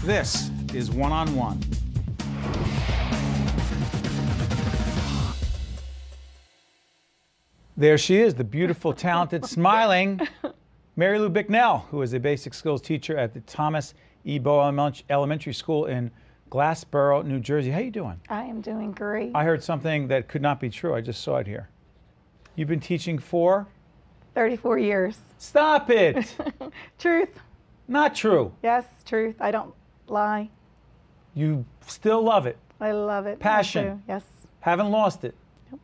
This is One on One. There she is, the beautiful, talented, smiling Marilu Bicknell, who is a basic skills teacher at the Thomas E. Bowe Elementary School in Glassboro, New Jersey. How you doing? I am doing great. I heard something that could not be true. I just saw it here. You've been teaching for? 34 years. Stop it! Truth. Not true. Yes, truth. I don't lie. You still love it. I love it. Passion. Yes. Haven't lost it. Nope.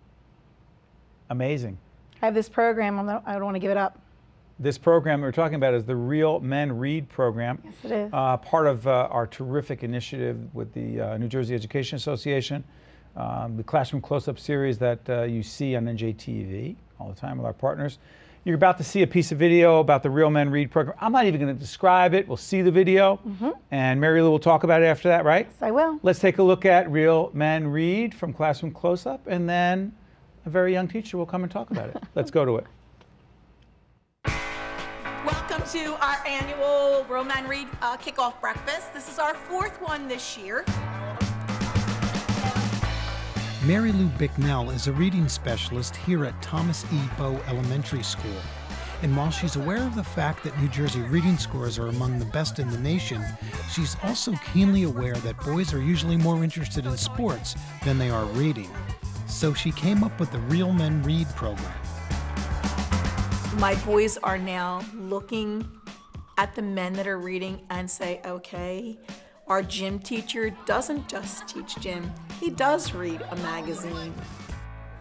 Amazing. I have this program. I don't want to give it up. This program we're talking about is the Real Men Read program. Yes, it is. Part of our terrific initiative with the New Jersey Education Association, the Classroom Close-Up series that you see on NJTV all the time with our partners. You're about to see a piece of video about the Real Men Read program. I'm not even going to describe it. We'll see the video, and Marilu will talk about it after that, right? Yes, I will. Let's take a look at Real Men Read from Classroom Close-Up, and then a very young teacher will come and talk about it. Let's go to it. Welcome to our annual Real Men Read kickoff breakfast. This is our fourth one this year. Marilu Bicknell is a reading specialist here at Thomas E. Bowe Elementary School. And while she's aware of the fact that New Jersey reading scores are among the best in the nation, she's also keenly aware that boys are usually more interested in sports than they are reading. So she came up with the Real Men Read program. My boys are now looking at the men that are reading and say, okay, our gym teacher doesn't just teach gym, he does read a magazine.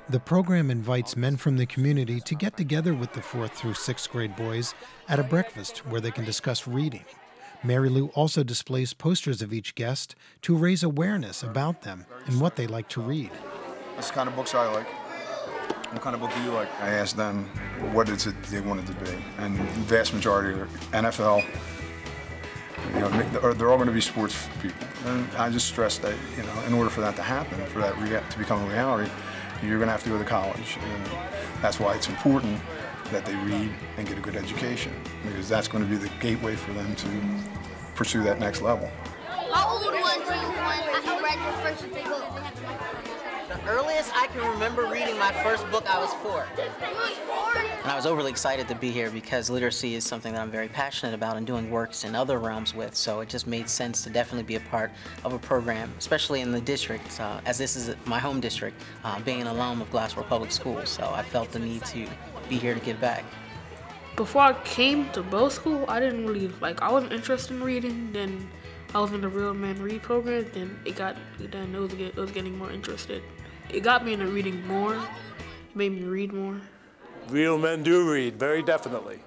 The program invites men from the community to get together with the 4th through 6th grade boys at a breakfast where they can discuss reading. Marilu also displays posters of each guest to raise awareness about them and what they like to read. That's the kind of books I like. What kind of book do you like? I asked them what is it they wanted to be, and the vast majority are NFL. You know, they're all going to be sports people. And I just stress that, you know, in order for that to happen, for that to become a reality, you're going to have to go to college. And that's why it's important that they read and get a good education, because that's going to be the gateway for them to pursue that next level. How old was you when you read your first book? The earliest I can remember reading my first book, I was 4. And I was overly excited to be here because literacy is something that I'm very passionate about and doing works in other realms with, so it just made sense to definitely be a part of a program, especially in the district, as this is my home district, being an alum of Glassboro Public Schools, so I felt the need to be here to give back. Before I came to Bowe School, I didn't really, I wasn't interested in reading. Then I was in the Real Men Read program, then it was getting more interested. It got me into reading more, it made me read more. Real men do read, very definitely.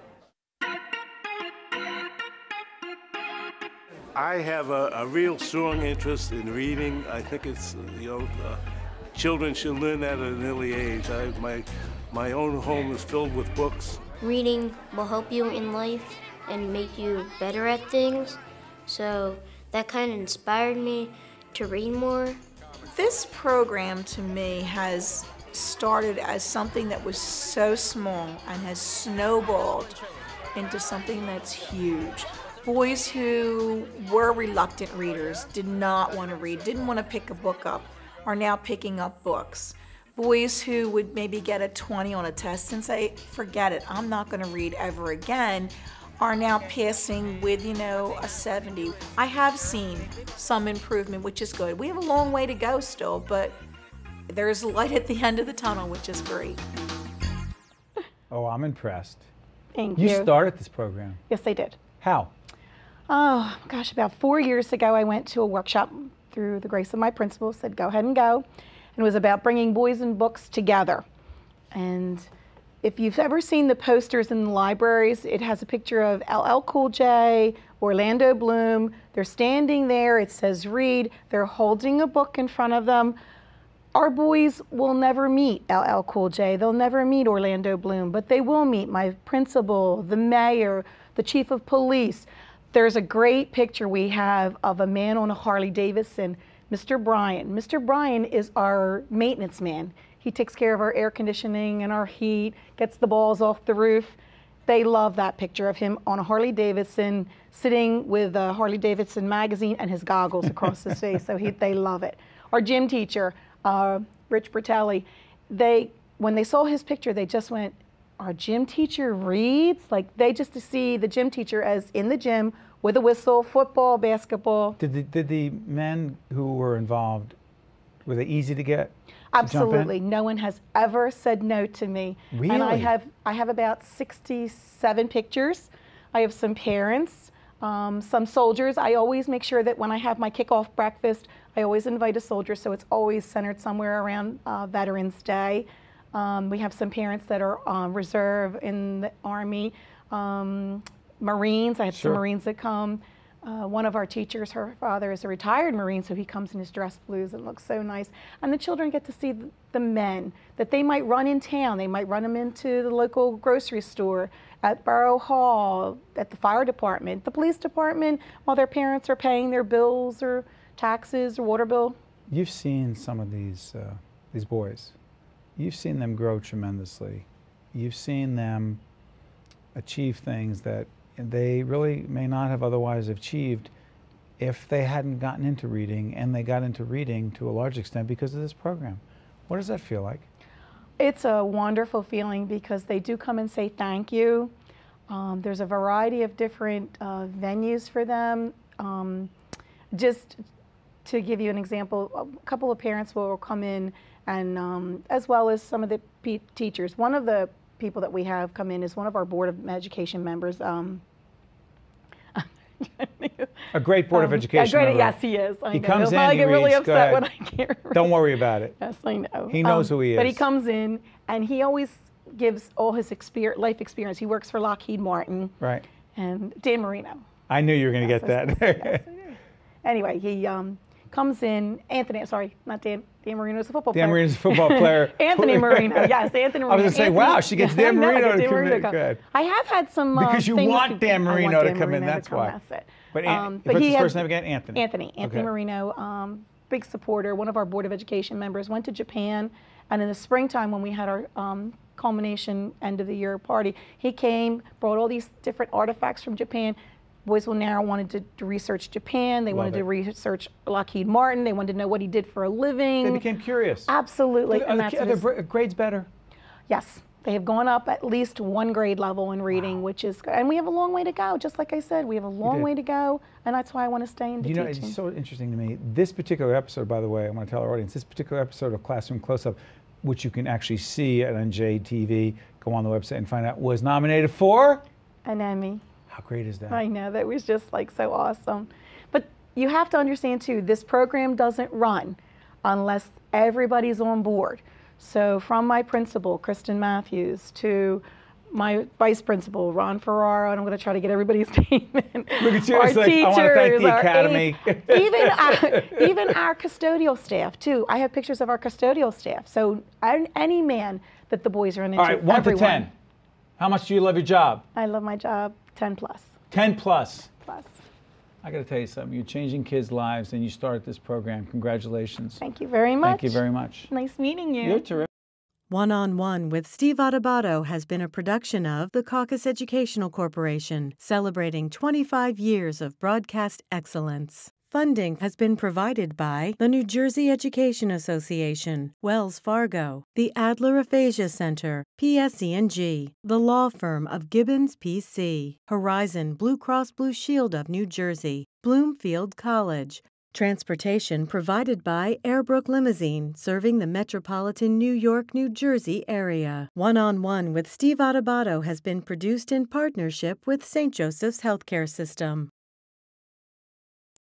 I have a real strong interest in reading. I think it's, children should learn that at an early age. My own home is filled with books. Reading will help you in life and make you better at things. So that kind of inspired me to read more. This program to me has started as something that was so small and has snowballed into something that's huge. Boys who were reluctant readers, did not want to read, didn't want to pick a book up, are now picking up books. Boys who would maybe get a 20 on a test and say, forget it, I'm not going to read ever again, are now passing with, a 70. I have seen some improvement, which is good. We have a long way to go still, but there's light at the end of the tunnel, which is great. Oh, I'm impressed. Thank you. You started this program. Yes, I did. How? Oh, gosh, about 4 years ago, I went to a workshop through the grace of my principal, said go ahead and go. And it was about bringing boys and books together. And if you've ever seen the posters in the libraries, it has a picture of LL Cool J, Orlando Bloom. They're standing there, it says read, they're holding a book in front of them. Our boys will never meet LL Cool J, they'll never meet Orlando Bloom, but they will meet my principal, the mayor, the chief of police. There's a great picture we have of a man on a Harley Davidson, Mr. Bryan. Mr. Bryan is our maintenance man. He takes care of our air conditioning and our heat, gets the balls off the roof. They love that picture of him on a Harley Davidson sitting with a Harley Davidson magazine and his goggles across his face, so they love it. Our gym teacher, Rich Bertelli, when they saw his picture, they just went, our gym teacher reads? Like, they just to see the gym teacher as in the gym with a whistle, football, basketball. Did the men who were involved, were they easy to get? Absolutely. No one has ever said no to me. Really? And I have about 67 pictures. I have some parents, some soldiers. I always make sure that when I have my kickoff breakfast, I always invite a soldier, so it's always centered somewhere around Veterans Day. We have some parents that are on reserve in the Army, Marines. I have some Marines that come. One of our teachers, her father is a retired Marine, so he comes in his dress blues and looks so nice. And the children get to see the men that they might run in town. They might run them into the local grocery store, at Borough Hall, at the fire department, the police department, while their parents are paying their bills or taxes or water bill. You've seen some of these boys. You've seen them grow tremendously. You've seen them achieve things that they really may not have otherwise achieved if they hadn't gotten into reading, and they got into reading to a large extent because of this program. What does that feel like? It's a wonderful feeling because they do come and say thank you. There's a variety of different venues for them. Just to give you an example, a couple of parents will come in, and as well as some of the teachers. One of the people that we have come in is one of our Board of Education members. A great Board of Education member. Yes, he is. I he know. comes He'll in, he get really reads. upset when I can't read. Don't worry about it. Yes, I know. He knows who he is. But he comes in, and he always gives all his life experience. He works for Lockheed Martin. Right. And Dan Marino. I knew you were going to get that. Yes, I knew. Anyway, he comes in. Anthony, sorry, not Dan. Dan Marino's a football player. Dan Marino's a football player. Anthony Marino, yes, Anthony Marino. I was going to say, wow, she gets Dan Marino to come in. Good. I have had some because you want Dan Marino to come in, that's why. That's it. But what's his first name again? Anthony. Anthony Okay. Marino, big supporter. One of our Board of Education members went to Japan, and in the springtime when we had our culmination end of the year party, he came, brought all these different artifacts from Japan. Boys will now wanted to research Japan. They wanted to research Lockheed Martin. They wanted to know what he did for a living. They became curious. Absolutely. Are their grades better? Yes. They have gone up at least one grade level in reading, which is good. And we have a long way to go. Just like I said, we have a long way to go, and that's why I want to stay into teaching. It's so interesting to me. This particular episode, by the way, I want to tell our audience, this particular episode of Classroom Close-Up, which you can actually see at NJTV, go on the website and find out, was nominated for? An Emmy. How great is that? I know, that was just like so awesome. But you have to understand too, this program doesn't run unless everybody's on board. So from my principal, Kristen Matthews, to my vice principal, Ron Ferraro, and I'm going to try to get everybody's name in. Look at you, it's like, I want to thank the Academy. Even our custodial staff too. I have pictures of our custodial staff. So any man that the boys are into. All right, 1 to 10. How much do you love your job? I love my job. 10 plus. 10 plus. Plus. I got to tell you something. You're changing kids' lives, and you started this program. Congratulations. Thank you very much. Thank you very much. Nice meeting you. You're terrific. One-on-One with Steve Adubato has been a production of the Caucus Educational Corporation, celebrating 25 years of broadcast excellence. Funding has been provided by the New Jersey Education Association, Wells Fargo, the Adler Aphasia Center, PSE&G, the law firm of Gibbons PC, Horizon Blue Cross Blue Shield of New Jersey, Bloomfield College. Transportation provided by Airbrook Limousine, serving the metropolitan New York, New Jersey area. One-on-One with Steve Adubato has been produced in partnership with St. Joseph's Healthcare System.